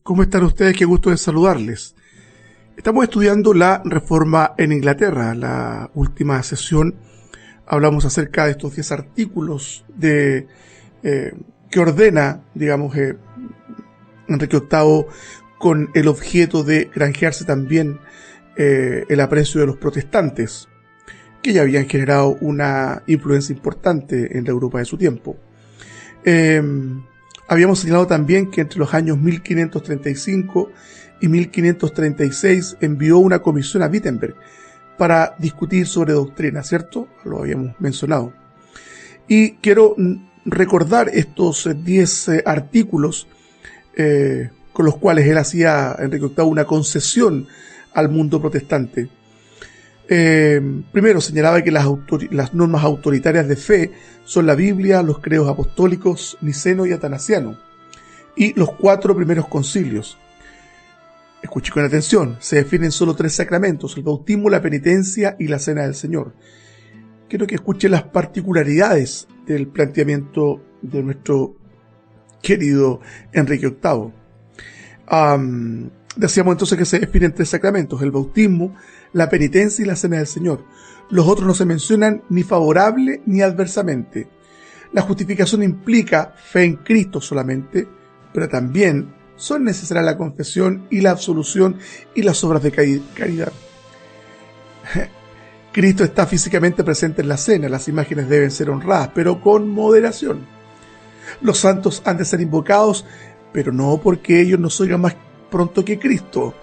¿Cómo están ustedes? Qué gusto de saludarles. Estamos estudiando la reforma en Inglaterra. La última sesión hablamos acerca de estos 10 artículos que ordena, Enrique VIII con el objeto de granjearse también el aprecio de los protestantes, que ya habían generado una influencia importante en la Europa de su tiempo. Habíamos señalado también que entre los años 1535 y 1536 envió una comisión a Wittenberg para discutir sobre doctrina, ¿cierto? Lo habíamos mencionado. Y quiero recordar estos 10 artículos con los cuales él hacía, Enrique VIII, una concesión al mundo protestante. Primero señalaba que las normas autoritarias de fe son la Biblia, los credos apostólicos, niceno y atanasiano, y los 4 primeros concilios. Escuche con atención, se definen solo 3 sacramentos: el bautismo, la penitencia y la cena del Señor. Quiero que escuche las particularidades del planteamiento de nuestro querido Enrique VIII. Decíamos entonces que se definen 3 sacramentos: el bautismo, la penitencia y la cena del Señor. Los otros no se mencionan ni favorable ni adversamente. La justificación implica fe en Cristo solamente, pero también son necesarias la confesión y la absolución y las obras de caridad. Cristo está físicamente presente en la cena, las imágenes deben ser honradas, pero con moderación. Los santos han de ser invocados, pero no porque ellos nos oigan más pronto que Cristo.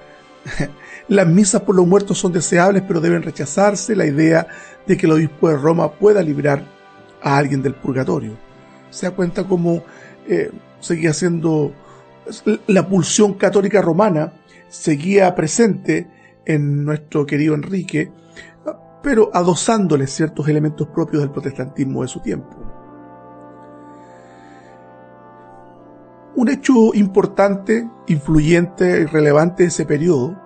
Las misas por los muertos son deseables, pero deben rechazarse la idea de que el obispo de Roma pueda librar a alguien del purgatorio. Se da cuenta cómo seguía siendo la pulsión católica romana, seguía presente en nuestro querido Enrique, pero adosándole ciertos elementos propios del protestantismo de su tiempo. Un hecho importante, influyente y relevante de ese periodo,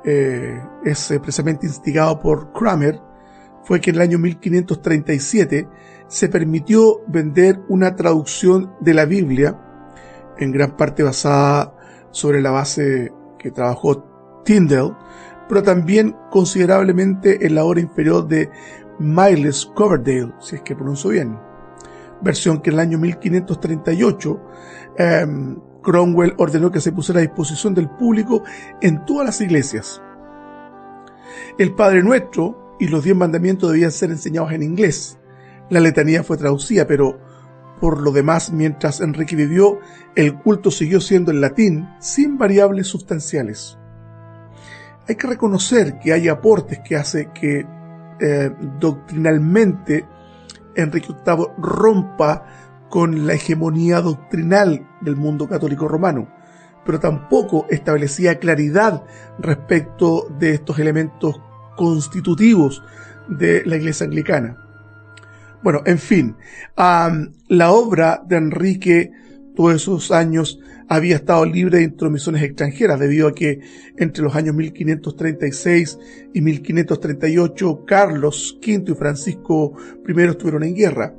es precisamente instigado por Cranmer, fue que en el año 1537 se permitió vender una traducción de la Biblia, en gran parte basada sobre la base que trabajó Tyndale, pero también considerablemente en la obra inferior de Miles Coverdale, si es que pronuncio bien, versión que en el año 1538 Cromwell ordenó que se pusiera a disposición del público en todas las iglesias. El Padre Nuestro y los 10 mandamientos debían ser enseñados en inglés. La letanía fue traducida, pero por lo demás, mientras Enrique vivió, el culto siguió siendo en latín, sin variables sustanciales. Hay que reconocer que hay aportes que hace que doctrinalmente Enrique VIII rompa con la hegemonía doctrinal del mundo católico romano, pero tampoco establecía claridad respecto de estos elementos constitutivos de la Iglesia anglicana. Bueno, en fin, la obra de Enrique todos esos años había estado libre de intromisiones extranjeras, debido a que entre los años 1536 y 1538 Carlos V y Francisco I estuvieron en guerra.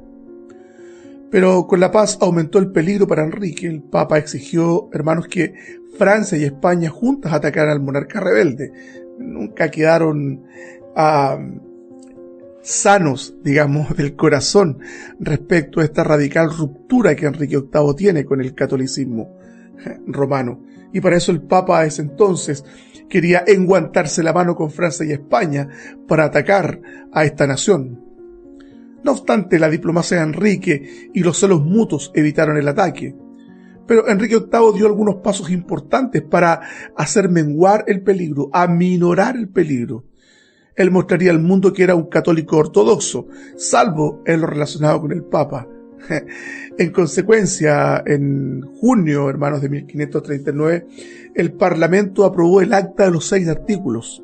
Pero con la paz aumentó el peligro para Enrique. El Papa exigió, hermanos, que Francia y España juntas atacaran al monarca rebelde. Nunca quedaron sanos, del corazón respecto a esta radical ruptura que Enrique VIII tiene con el catolicismo romano. Y para eso el Papa a ese entonces quería enguantarse la mano con Francia y España para atacar a esta nación. No obstante, la diplomacia de Enrique y los celos mutuos evitaron el ataque. Pero Enrique VIII dio algunos pasos importantes para hacer menguar el peligro, aminorar el peligro. Él mostraría al mundo que era un católico ortodoxo, salvo en lo relacionado con el Papa. En consecuencia, en junio, hermanos, de 1539, el Parlamento aprobó el acta de los 6 artículos.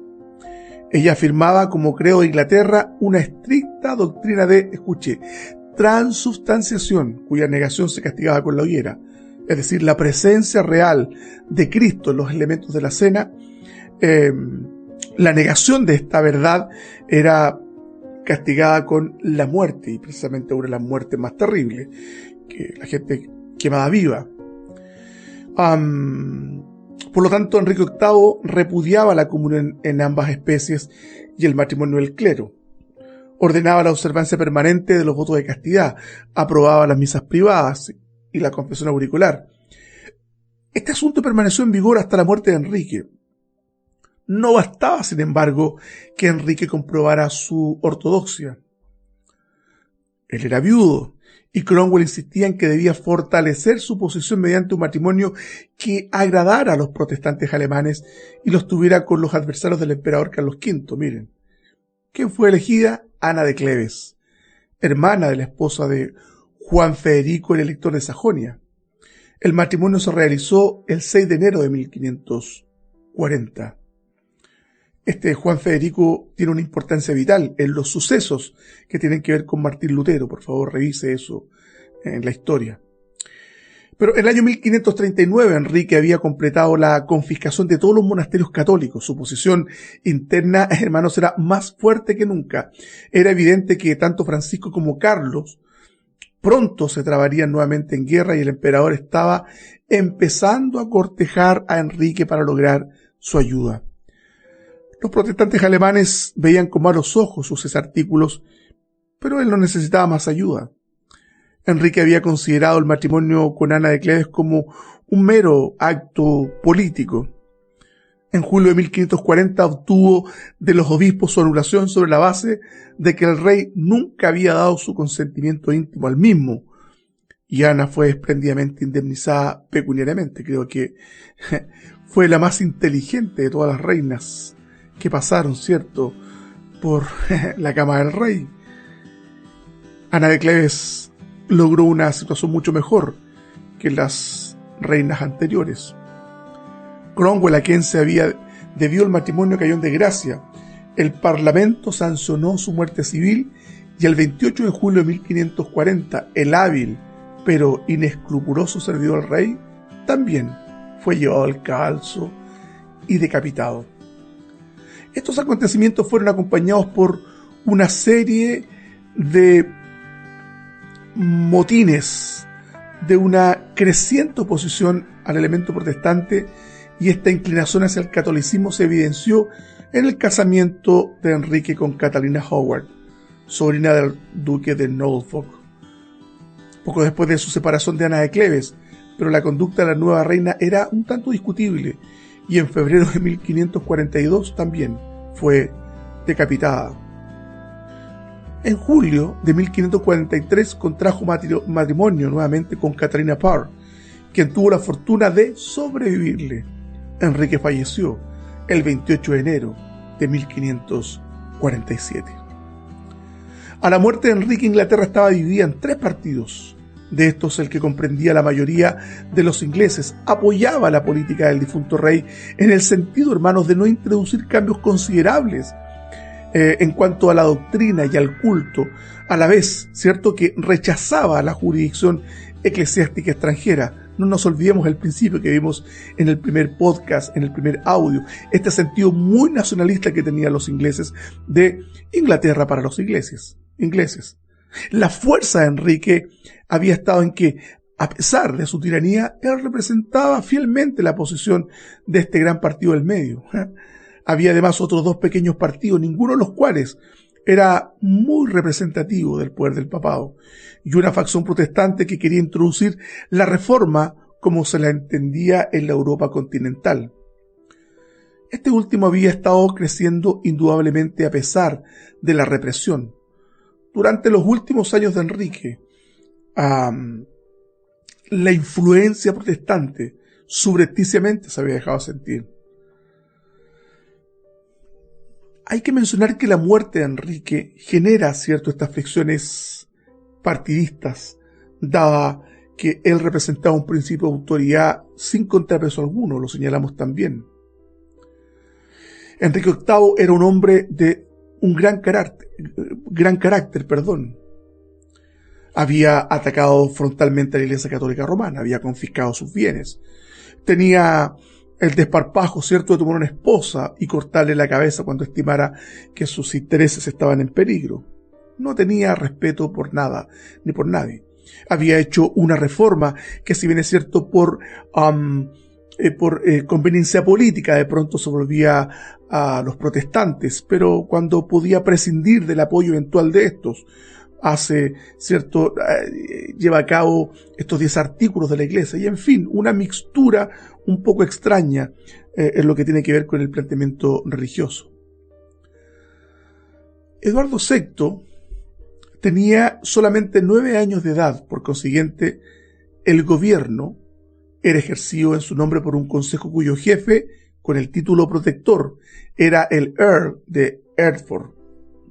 Ella afirmaba, como credo de Inglaterra, una estricta doctrina de, transubstanciación, cuya negación se castigaba con la hoguera, es decir, la presencia real de Cristo en los elementos de la cena. La negación de esta verdad era castigada con la muerte, y precisamente una de las muertes más terribles, que la gente quemada viva. Por lo tanto, Enrique VIII repudiaba la comunión en ambas especies y el matrimonio del clero. Ordenaba la observancia permanente de los votos de castidad, aprobaba las misas privadas y la confesión auricular. Este asunto permaneció en vigor hasta la muerte de Enrique. No bastaba, sin embargo, que Enrique comprobara su ortodoxia. Él era viudo, y Cromwell insistía en que debía fortalecer su posición mediante un matrimonio que agradara a los protestantes alemanes y los tuviera con los adversarios del emperador Carlos V. Miren, ¿quién fue elegida? Ana de Cleves, hermana de la esposa de Juan Federico, el elector de Sajonia. El matrimonio se realizó el 6 de enero de 1540. Este Juan Federico tiene una importancia vital en los sucesos que tienen que ver con Martín Lutero. Por favor, revise eso en la historia. Pero en el año 1539 Enrique había completado la confiscación de todos los monasterios católicos. Su posición interna, hermanos, era más fuerte que nunca. Era evidente que tanto Francisco como Carlos pronto se trabarían nuevamente en guerra y el emperador estaba empezando a cortejar a Enrique para lograr su ayuda. Los protestantes alemanes veían con malos ojos sus desartículos, pero él no necesitaba más ayuda. Enrique había considerado el matrimonio con Ana de Cleves como un mero acto político. En julio de 1540 obtuvo de los obispos su anulación sobre la base de que el rey nunca había dado su consentimiento íntimo al mismo, y Ana fue espléndidamente indemnizada pecuniariamente. Creo que fue la más inteligente de todas las reinas que pasaron, ¿cierto?, por la cama del rey. Ana de Cleves logró una situación mucho mejor que las reinas anteriores. Cromwell, a quien se había debido el matrimonio, cayó en desgracia. El Parlamento sancionó su muerte civil y el 28 de julio de 1540 el hábil pero inescrupuloso servidor del rey también fue llevado al cadalso y decapitado. Estos acontecimientos fueron acompañados por una serie de motines, de una creciente oposición al elemento protestante, y esta inclinación hacia el catolicismo se evidenció en el casamiento de Enrique con Catalina Howard, sobrina del duque de Norfolk, poco después de su separación de Ana de Cleves, pero la conducta de la nueva reina era un tanto discutible, y en febrero de 1542 también fue decapitada. En julio de 1543 contrajo matrimonio nuevamente con Catalina Parr, quien tuvo la fortuna de sobrevivirle. Enrique falleció el 28 de enero de 1547. A la muerte de Enrique, Inglaterra estaba dividida en tres partidos. De estos, el que comprendía la mayoría de los ingleses apoyaba la política del difunto rey en el sentido, hermanos, de no introducir cambios considerables en cuanto a la doctrina y al culto, a la vez, cierto, que rechazaba la jurisdicción eclesiástica extranjera. No nos olvidemos el principio que vimos en el primer podcast, en el primer audio, este sentido muy nacionalista que tenían los ingleses de Inglaterra para los ingleses. La fuerza de Enrique había estado en que, a pesar de su tiranía, él representaba fielmente la posición de este gran partido del medio. Había además otros dos pequeños partidos, ninguno de los cuales era muy representativo del poder del papado, y una facción protestante que quería introducir la reforma como se la entendía en la Europa continental. Este último había estado creciendo indudablemente a pesar de la represión. Durante los últimos años de Enrique, la influencia protestante subrepticiamente se había dejado sentir. Hay que mencionar que la muerte de Enrique genera, cierto, estas fricciones partidistas, dada que él representaba un principio de autoridad sin contrapeso alguno, lo señalamos también. Enrique VIII era un hombre de un gran carácter. Había atacado frontalmente a la Iglesia Católica Romana, había confiscado sus bienes, tenía el desparpajo, cierto, de tomar una esposa y cortarle la cabeza cuando estimara que sus intereses estaban en peligro. No tenía respeto por nada ni por nadie. había hecho una reforma que, si bien es cierto, por conveniencia política, de pronto se volvía a los protestantes, pero cuando podía prescindir del apoyo eventual de estos, lleva a cabo estos 10 artículos de la Iglesia, y en fin, una mixtura un poco extraña en lo que tiene que ver con el planteamiento religioso. Eduardo VI tenía solamente 9 años de edad, por consiguiente, el gobierno era ejercido en su nombre por un consejo cuyo jefe, con el título protector, era el Earl de Hertford.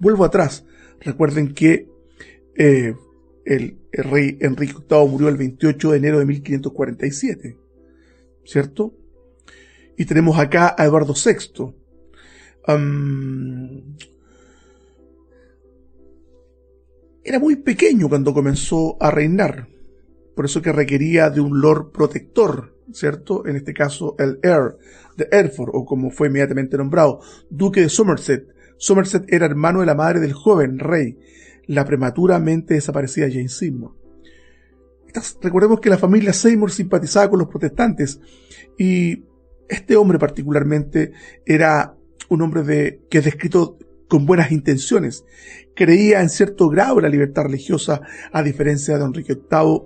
Vuelvo atrás, recuerden que el rey Enrique VIII murió el 28 de enero de 1547, ¿cierto? Y tenemos acá a Eduardo VI. Era muy pequeño cuando comenzó a reinar, por eso que requería de un lord protector, ¿cierto? En este caso, el Earl de Hertford, o como fue inmediatamente nombrado, duque de Somerset. Somerset era hermano de la madre del joven rey, la prematuramente desaparecida Jane Seymour. Recordemos que la familia Seymour simpatizaba con los protestantes, y este hombre particularmente era un hombre que es descrito con buenas intenciones. Creía en cierto grado en la libertad religiosa, a diferencia de don Enrique VIII.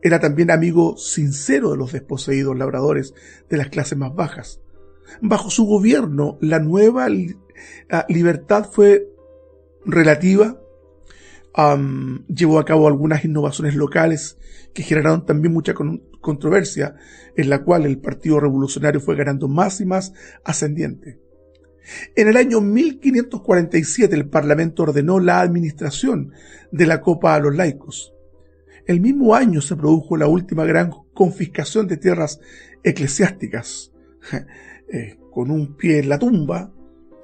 Era también amigo sincero de los desposeídos labradores de las clases más bajas. Bajo su gobierno, la nueva libertad fue relativa. Llevó a cabo algunas innovaciones locales que generaron también mucha controversia, en la cual el Partido Revolucionario fue ganando más y más ascendiente. En el año 1547 el Parlamento ordenó la administración de la copa a los laicos. El mismo año se produjo la última gran confiscación de tierras eclesiásticas. Con un pie en la tumba,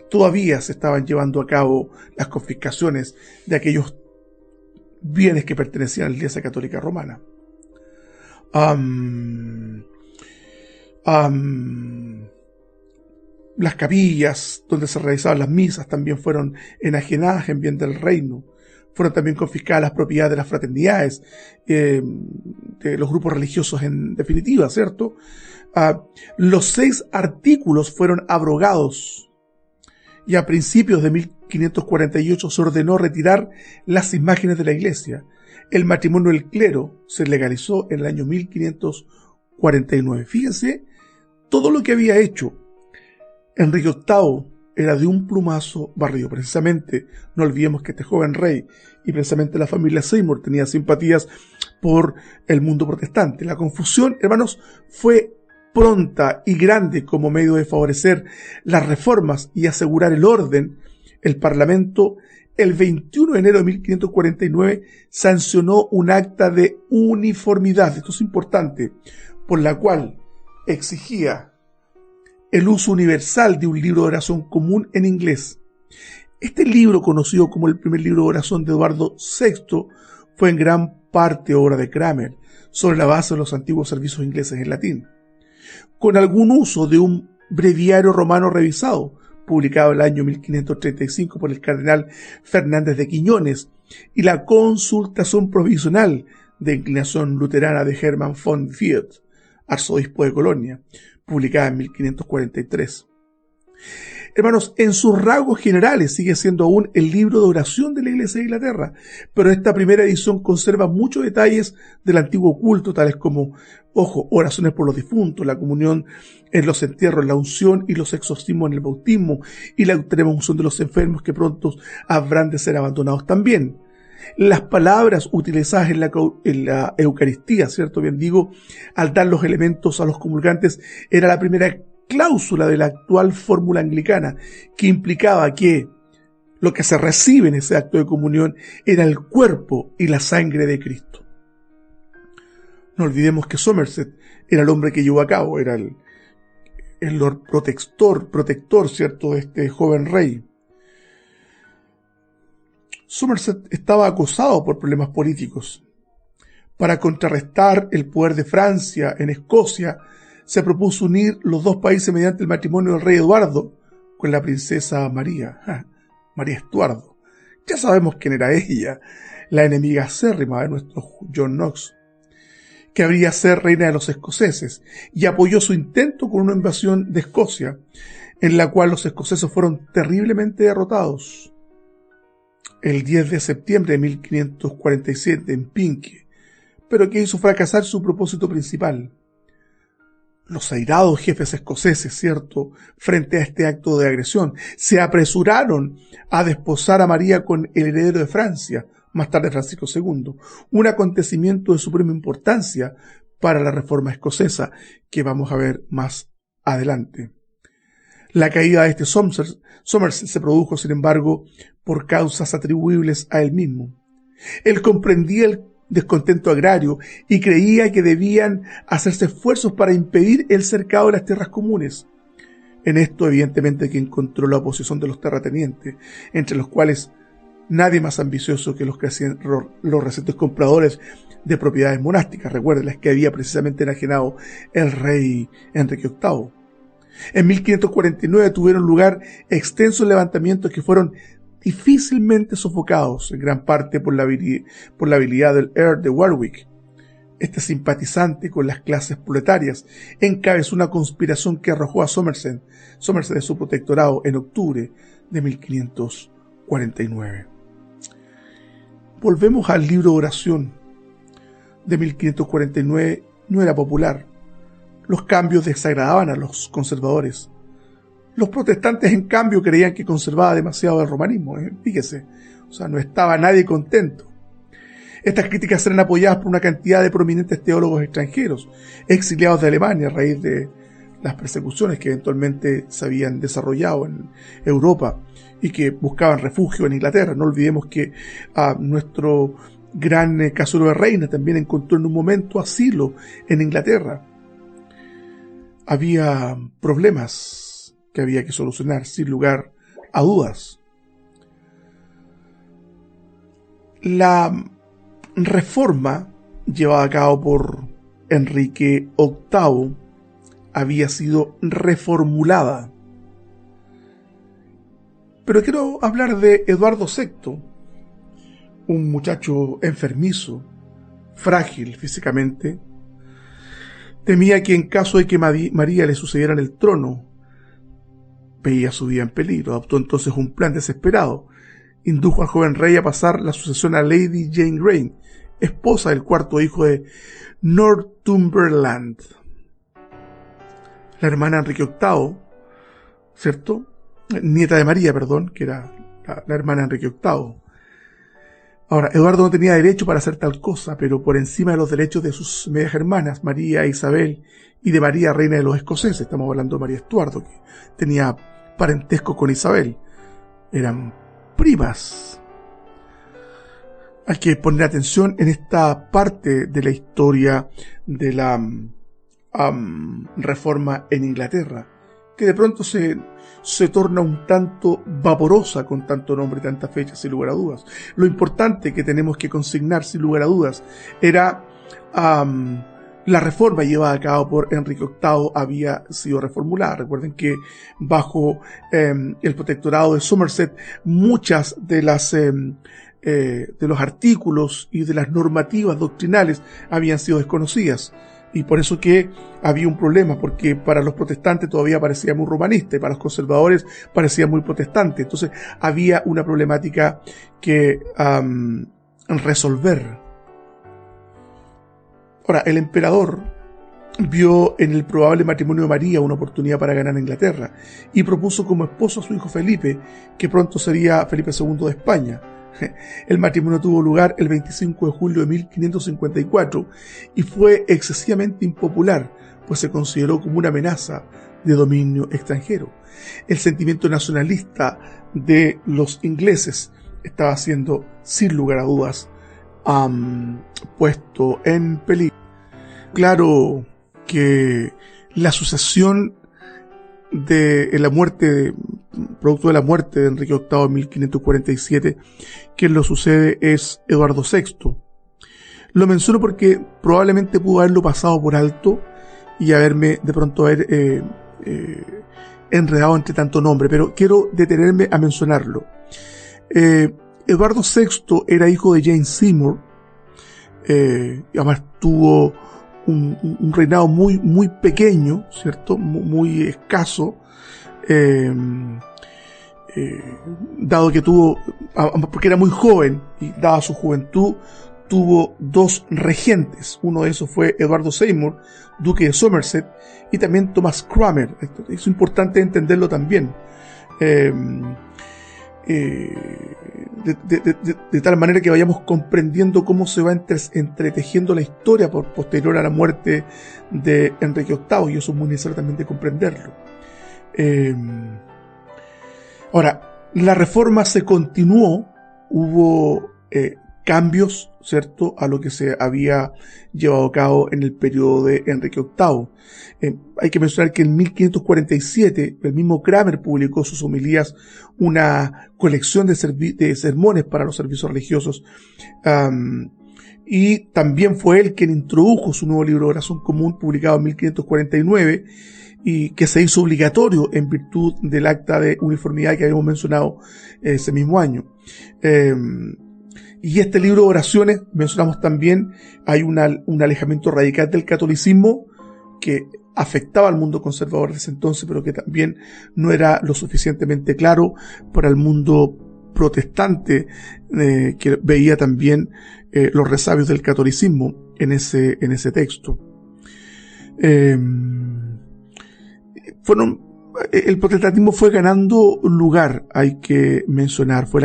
todavía se estaban llevando a cabo las confiscaciones de aquellos bienes que pertenecían a la Iglesia Católica Romana. Las capillas donde se realizaban las misas también fueron enajenadas en bien del reino. Fueron también confiscadas las propiedades de las fraternidades, de los grupos religiosos en definitiva, ¿cierto? Los 6 artículos fueron abrogados, y a principios de 1548 se ordenó retirar las imágenes de la iglesia. El matrimonio del clero se legalizó en el año 1549. Fíjense todo lo que había hecho Enrique VIII. Era de un plumazo barrido. Precisamente, no olvidemos que este joven rey y precisamente la familia Seymour tenía simpatías por el mundo protestante. La confusión, hermanos, fue pronta y grande. Como medio de favorecer las reformas y asegurar el orden, el Parlamento, el 21 de enero de 1549, sancionó un acta de uniformidad, esto es importante, por la cual exigía el uso universal de un libro de oración común en inglés. Este libro, conocido como el primer libro de oración de Eduardo VI, fue en gran parte obra de Cranmer, sobre la base de los antiguos servicios ingleses en latín, con algún uso de un breviario romano revisado, publicado en el año 1535 por el cardenal Fernández de Quiñones, y la consultación provisional de inclinación luterana de Hermann von Fiat, arzobispo de Colonia, publicada en 1543. Hermanos, en sus rasgos generales sigue siendo aún el libro de oración de la Iglesia de Inglaterra, pero esta primera edición conserva muchos detalles del antiguo culto, tales como, oraciones por los difuntos, la comunión en los entierros, la unción y los exorcismos en el bautismo, y la extrema unción de los enfermos que pronto habrán de ser abandonados también. Las palabras utilizadas en la Eucaristía, ¿cierto? Bien digo, al dar los elementos a los comulgantes, era la primera cláusula de la actual fórmula anglicana, que implicaba que lo que se recibe en ese acto de comunión era el cuerpo y la sangre de Cristo. No olvidemos que Somerset era el hombre que llevó a cabo, era el Lord protector, ¿cierto?, de este joven rey. Somerset estaba acosado por problemas políticos. Para contrarrestar el poder de Francia en Escocia, se propuso unir los dos países mediante el matrimonio del rey Eduardo con la princesa María Estuardo. Ya sabemos quién era ella. la enemiga acérrima de nuestro John Knox, que habría ser reina de los escoceses, y apoyó su intento con una invasión de Escocia, en la cual los escoceses fueron terriblemente derrotados. El 10 de septiembre de 1547 en Pinkie, pero que hizo fracasar su propósito principal. Los airados jefes escoceses, cierto, frente a este acto de agresión, se apresuraron a desposar a María con el heredero de Francia, más tarde Francisco II, un acontecimiento de suprema importancia para la reforma escocesa, que vamos a ver más adelante. La caída de este Somerset se produjo, sin embargo, por causas atribuibles a él mismo. Él comprendía el descontento agrario y creía que debían hacerse esfuerzos para impedir el cercado de las tierras comunes. En esto, evidentemente, que encontró la oposición de los terratenientes, entre los cuales nadie más ambicioso que los recientes compradores de propiedades monásticas, recuerden las que había precisamente enajenado el rey Enrique VIII. En 1549 tuvieron lugar extensos levantamientos que fueron difícilmente sofocados, en gran parte por la habilidad del Earl de Warwick. Este simpatizante con las clases proletarias encabezó una conspiración que arrojó a Somerset de su protectorado en octubre de 1549. Volvemos al libro de oración de 1549. No era popular. Los cambios desagradaban a los conservadores. Los protestantes, en cambio, creían que conservaba demasiado el romanismo. Fíjese, no estaba nadie contento. Estas críticas eran apoyadas por una cantidad de prominentes teólogos extranjeros, exiliados de Alemania a raíz de las persecuciones que eventualmente se habían desarrollado en Europa y que buscaban refugio en Inglaterra. No olvidemos que nuestro gran Casulo de Reina también encontró en un momento asilo en Inglaterra. Había problemas que había que solucionar, sin lugar a dudas. La reforma llevada a cabo por Enrique VIII había sido reformulada. Pero quiero hablar de Eduardo VI, un muchacho enfermizo, frágil físicamente. Temía que en caso de que María le sucediera en el trono, veía su vida en peligro. Adoptó entonces un plan desesperado. Indujo al joven rey a pasar la sucesión a Lady Jane Grey, esposa del cuarto hijo de Northumberland, la hermana de Enrique VIII, ¿cierto? Nieta de María, perdón, que era la hermana de Enrique VIII. Ahora, Eduardo no tenía derecho para hacer tal cosa, pero por encima de los derechos de sus medias hermanas, María e Isabel, y de María, reina de los escoceses, estamos hablando de María Estuardo, que tenía parentesco con Isabel, eran primas. Hay que poner atención en esta parte de la historia de la reforma en Inglaterra, que de pronto se torna un tanto vaporosa con tanto nombre y tantas fechas, sin lugar a dudas. Lo importante que tenemos que consignar, sin lugar a dudas, era la reforma llevada a cabo por Enrique VIII había sido reformulada. Recuerden que bajo el protectorado de Somerset, muchas de los artículos y de las normativas doctrinales habían sido desconocidas. Y por eso que había un problema, porque para los protestantes todavía parecía muy romanista y para los conservadores parecía muy protestante. Entonces había una problemática que resolver. Ahora, el emperador vio en el probable matrimonio de María una oportunidad para ganar Inglaterra y propuso como esposo a su hijo Felipe, que pronto sería Felipe II de España. El matrimonio tuvo lugar el 25 de julio de 1554 y fue excesivamente impopular, pues se consideró como una amenaza de dominio extranjero. El sentimiento nacionalista de los ingleses estaba siendo, sin lugar a dudas, puesto en peligro. Claro que la sucesión de la muerte, producto de la muerte de Enrique VIII en 1547, quien lo sucede es Eduardo VI. Lo menciono porque probablemente pudo haberlo pasado por alto y haberme de pronto enredado entre tanto nombre, pero quiero detenerme a mencionarlo. Eduardo VI era hijo de Jane Seymour, y además tuvo un reinado muy pequeño, ¿cierto? Muy escaso, dado que porque era muy joven y dada su juventud, tuvo dos regentes. Uno de esos fue Eduardo Seymour, duque de Somerset, y también Thomas Cranmer. Es importante entenderlo también. De tal manera que vayamos comprendiendo cómo se va entretejiendo la historia posterior a la muerte de Enrique VIII, y eso es muy necesario también de comprenderlo. Ahora, la reforma se continuó, hubo cambios, ¿cierto?, a lo que se había llevado a cabo en el periodo de Enrique VIII. Hay que mencionar que en 1547 el mismo Cranmer publicó sus homilías, una colección de sermones para los servicios religiosos, y también fue él quien introdujo su nuevo libro de oración común, publicado en 1549, y que se hizo obligatorio en virtud del acta de uniformidad que habíamos mencionado ese mismo año. Y este libro de oraciones, mencionamos también, hay un alejamiento radical del catolicismo que afectaba al mundo conservador de ese entonces, pero que también no era lo suficientemente claro para el mundo protestante, que veía también los resabios del catolicismo en ese texto. El protestantismo fue ganando lugar, hay que mencionar, fue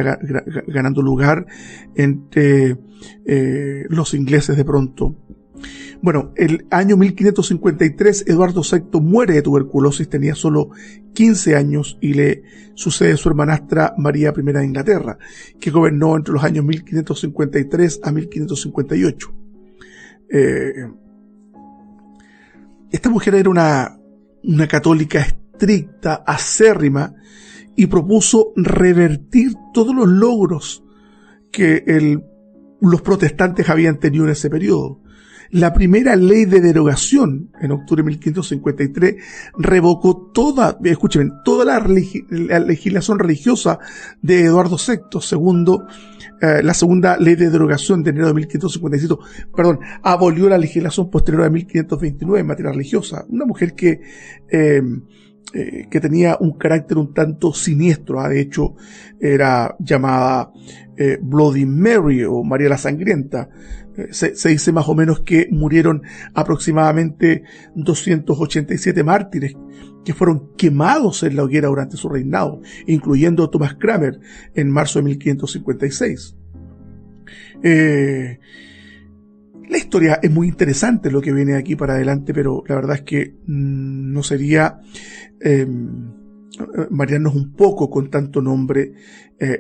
ganando lugar entre los ingleses de pronto. Bueno, el año 1553 Eduardo VI muere de tuberculosis, tenía solo 15 años, y le sucede su hermanastra María I de Inglaterra, que gobernó entre los años 1553 a 1558. Esta mujer era una católica estricta, acérrima, y propuso revertir todos los logros que los protestantes habían tenido en ese periodo. La primera ley de derogación, en octubre de 1553, revocó toda la legislación religiosa de Eduardo VI. La segunda ley de derogación de enero de 1557, abolió la legislación posterior a 1529 en materia religiosa. Una mujer que tenía un carácter un tanto siniestro. De hecho, era llamada Bloody Mary o María la Sangrienta. Se dice más o menos que murieron aproximadamente 287 mártires que fueron quemados en la hoguera durante su reinado, incluyendo a Thomas Cranmer en marzo de 1556. La historia es muy interesante, lo que viene aquí para adelante, pero la verdad es que no sería marearnos un poco con tanto nombre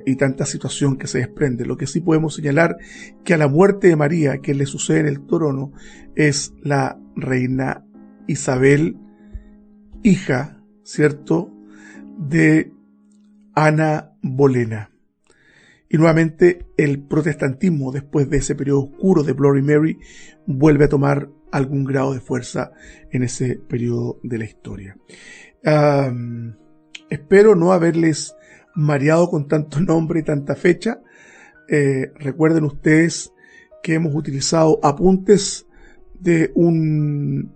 y tanta situación que se desprende. Lo que sí podemos señalar que a la muerte de María, quien le sucede en el trono, es la reina Isabel, hija, ¿cierto?, de Ana Bolena. Y nuevamente el protestantismo, después de ese periodo oscuro de Bloody Mary, vuelve a tomar algún grado de fuerza en ese periodo de la historia. Espero no haberles mareado con tanto nombre y tanta fecha. Recuerden ustedes que hemos utilizado apuntes de un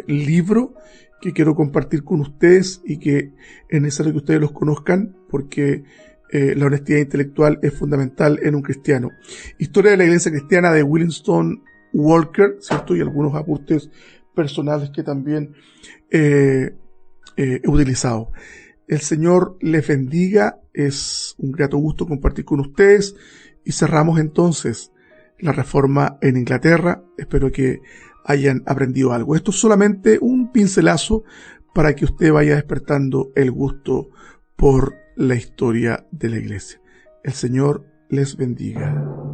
libro que quiero compartir con ustedes y que es necesario que ustedes los conozcan, porque la honestidad intelectual es fundamental en un cristiano. Historia de la Iglesia Cristiana de Williamson Walker, ¿cierto? Y algunos apuntes personales que también he utilizado. El Señor les bendiga, es un grato gusto compartir con ustedes, y cerramos entonces la reforma en Inglaterra. Espero que hayan aprendido algo. Esto es solamente un pincelazo para que usted vaya despertando el gusto por la historia de la Iglesia. El Señor les bendiga.